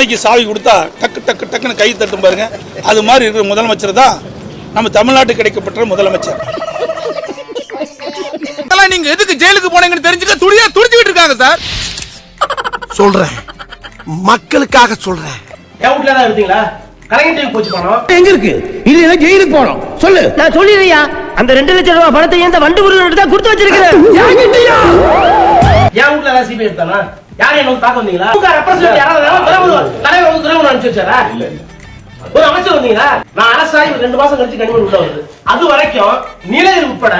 பொம்மைக்கு சாவி கொடுத்தா டக்கு டக்கு டக்குன்னு கை தட்டும் பாருங்க. அது மாதிரி இருக்கிற முதலமைச்சர் தான் நம்ம தமிழ்நாட்டுக்கு கிடைக்கப்பட்ட முதலமைச்சர். நீங்க எதுக்கு ஜெயிலுக்கு போனீங்கன்னு தெரிஞ்சுக்க துடிச்சிட்டு இருக்காங்க சார். சொல்றேன், மக்களுக்காக சொல்றேன். என் வீட்டுல தான் இருந்தீங்களா? கலைஞர் போச்சு போனோம் எங்க இருக்கு? இல்ல ஜெயிலுக்கு போறோம். சொல்லு. நான் சொல்லிடுறியா? அந்த 2 லட்சம் ரூபாய் பணத்தை இந்த வண்டு உருவம் தான் கொடுத்து வச்சிருக்கிறேன். என் வீட்டுல தான் சிபிஐ எடுத்தானா? யாரும் என்ன தாக்க வந்தீங்களா? தலைவர் வந்து துறைமுகம் அனுப்பிச்சு வச்சாரா? ஒரு அமைச்சர் வந்தீங்களா? நான் அரசாய் 2 மாசம் கழிச்சு கனிமொழி உள்ள வருது. அது வரைக்கும் நீலகிரி உட்பட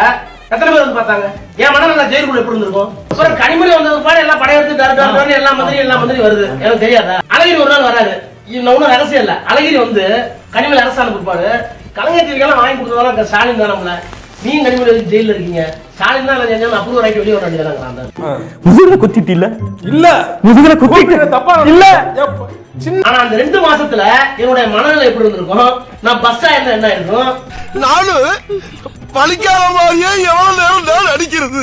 எத்தனை பேர் வந்து பார்த்தாங்க? என் மனநல ஜெயிலுக்குள்ள எப்படி இருந்திருக்கும்? அப்புறம் கனிமொழி வந்தது பாடு எல்லாம் படையெடுத்து எல்லா மந்திரி வருது. எனக்கு தெரியாதா? அழகிரி ஒரு நாள் வராது. ஒன்னும் ரகசியம் இல்ல. அழகிரி வந்து கனிமொழி அரசாங்கம் கொடுப்பாரு. கலைஞர் வாங்கி கொடுத்ததால ஸ்டாலின் தான் நம்மள. நீ கனிமொழி ஜெயில இருக்கீங்க. ஸ்டாலின் தான் செஞ்சாலும் அப்ரூவ் ஆகிட்டு வெளியே வர வேண்டியதாங்க. முதுகுல குத்திட்டு இல்ல முதுகுல குத்திட்டு தப்பா இல்ல. ஆனா அந்த 2 மாசத்துல என்னுடைய மனநிலை எப்படி இருந்திருக்கும்? நான் பஸ்ஸா என்ன இருக்கும்? நானும் பழிக்காத மாதிரியே எவ்வளவு நேரம் நான் அடிக்கிறது.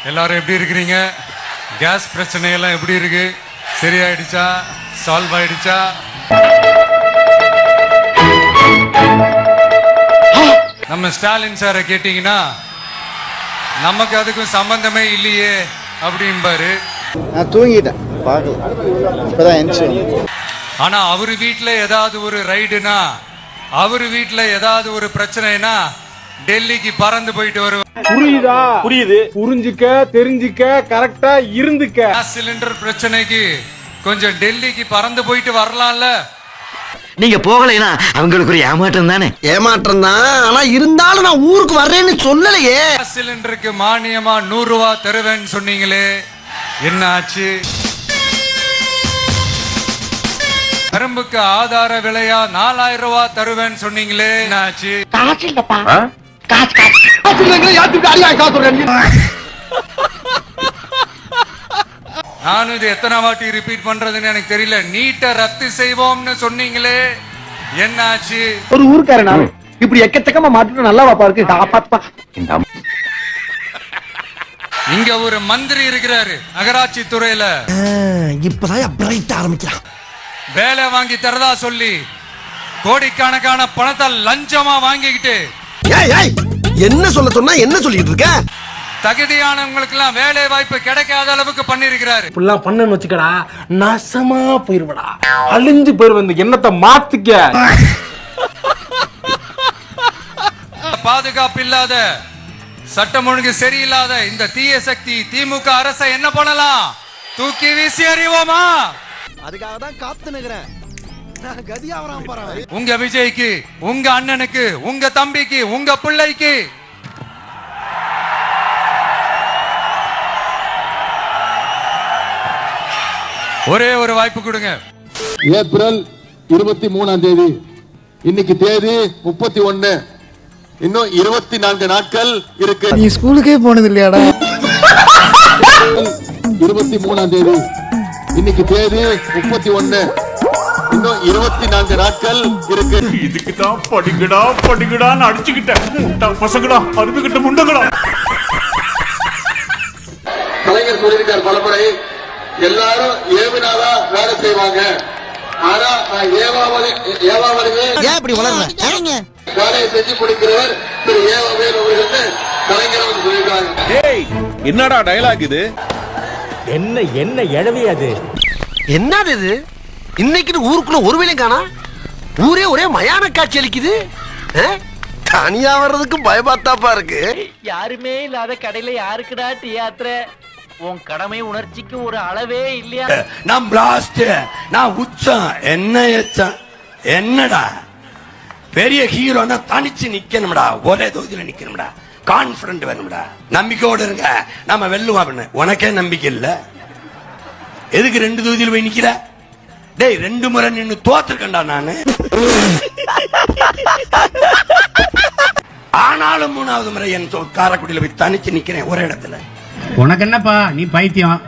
எல்லாரும் எப்படி இருக்கிறீங்க? கேஸ் பிரச்சனை எல்லாம் எப்படி இருக்கு? சரியாயிடுச்சா? சால்வ் ஆயிடுச்சா? நம்ம ஸ்டாலின் சாரை கேட்டீங்கன்னா நமக்கு அதுக்கும் சம்பந்தமே இல்லையே அப்படின்பாரு. நான் தூங்கிட்டேன், பார்க்கல, இப்பதான் எந்திரிச்சேன். ஆனா அவரு வீட்டுல ஏதாவது ஒரு ரைடுனா, அவரு வீட்டுல ஏதாவது ஒரு பிரச்சனைனா டெல்லிக்கு பறந்து போயிட்டு வருவார். புரியுதா? புரியுது. புரிஞ்சுக்க, தெரிஞ்சுக்க, கரெக்டா இருந்துக்க. கேஸ் சிலிண்டர் பிரச்சனைக்கு கொஞ்சம் டெல்லிக்கு பறந்து போயிட்டு வரலாம்ல. நீங்க போகலைனா அவங்களுக்கு ஒரு ஏமாற்றம் தானே. ஏமாற்றம் தான், ஆனா இருந்தாலும் நான் ஊருக்கு வர்றேன்னு சொல்லலையே. கேஸ் சிலிண்டருக்கு மானியமா 100 ரூபாய் தருவேன்னு சொன்னீங்களே, என்ன ஆச்சு? கரும்புக்கு ஆதார விலையா 4000 ரூபாய் தருவேன்னு சொன்னீங்களே, என்ன ஆச்சு? நானும் இது எத்தனை வாட்டி ரிப்பீட் பண்றதுன்னு எனக்கு தெரியல. நீட்ட ரத்து செய்வோம்னு சொன்னீங்களே, என்ன ஆச்சு? ஒரு ஊருக்காரனா இப்படி எக்கச்சக்கமா மாட்டிட்டு நல்லா வாப்பா இருக்கு. இங்க ஒரு மந்திரி இருக்கிறாரு நகராட்சி துறையில. இப்பதான் பிரைட் ஆரம்பிக்கிறான். வேலை வாங்கி தரதா சொல்லி கோடிக்கணக்கான பணத்தை லஞ்சமா வாங்கிக்கிட்டு என்ன சொல்ல சொன்னா என்ன சொல்லிட்டு இருக்க? தகுதியானவங்களுக்கு எல்லாம் வேலை வாய்ப்பு கிடைக்காத அளவுக்கு பண்ணிருக்கிறாரு. இப்படிலாம் பண்ணன்னு வச்சுக்கடா, நாசமா போயிருவடா, அழிஞ்சு போயிருவ. எண்ணத்தை மாத்திக்க. பாதுகாப்பு இல்லாத, சட்டம் ஒழுங்கு சரியில்லாத இந்த தீய சக்தி திமுக அரசை என்ன பண்ணலாம்? தூக்கி வீசி அறிவோமா? அதுக்காக தான் காத்து நிக்கிறேன். உங்க விஜய்க்கு, உங்க அண்ணனுக்கு, உங்க தம்பிக்கு, உங்க பிள்ளைக்கு ஒரே ஒரு வாய்ப்பு கொடுங்க. ஏப்ரல் 23ஆம் தேதி, இன்னைக்கு தேதி 31, இன்னும் 24 நாட்கள் இருக்கு. நீ ஸ்கூலுக்கே போனது இல்லையாடா? 23ஆம் தேதி, இன்னைக்கு தேதி 31, இன்னும் 24 நாட்கள் இருக்கு. இதுக்கு தான் படிக்கடான்னு அடிச்சுக்கிட்டேன். பசங்களா, அறுதுகிட்ட முண்டங்களா. கலைஞர் சொல்லியிருக்கார் பலமுறை, எல்லாரும் ஏவினாதா வேலை செய்வாங்க. ஆனா ஏன் இப்படி வளர்ற? வேலையை செஞ்சு கொடுக்கிறவர் திரு ஏவாவேல் கலைஞர் வந்து சொல்லியிருக்காங்க. என்னடா டயலாக் இது? என்ன எழவே அது? என்னது இது? இன்னைக்கு ஊருக்குள்ள ஒரு வேலையும் காணா. ஊரே ஒரே மயான காட்சி அளிக்குது. தனியா வர்றதுக்கு பயமாத்தாப்பா இருக்கு. யாருமே இல்லாத கடையில யாருக்குடா டீ ஆத்துற? உன் கடமை உணர்ச்சிக்கு ஒரு அளவே இல்லையா? நான் பிளாஸ்ட், நான் உச்சம், என்ன எச்சம்? என்னடா பெரிய ஹீரோனா தனிச்சு நிக்கணும்டா, ஒரே தொகுதியில நிக்கணும்டா, கான்பிடன்ட் வேணும்டா, நம்பிக்கையோடு இருங்க நம்ம வெல்லுவோம் அப்படின்னு. உனக்கே நம்பிக்கை இல்ல, எதுக்கு 2 தொகுதியில் போய் நிக்கிற? டேய், 2 முறை நின்னு தோத்துருக்கேன்டா நானு. ஆனாலும் 3வது முறை என் காரைக்குடியில போய் தனிச்சு நிக்கிறேன் ஒரே இடத்துல. உனக்கு என்னப்பா, நீ பைத்தியம்.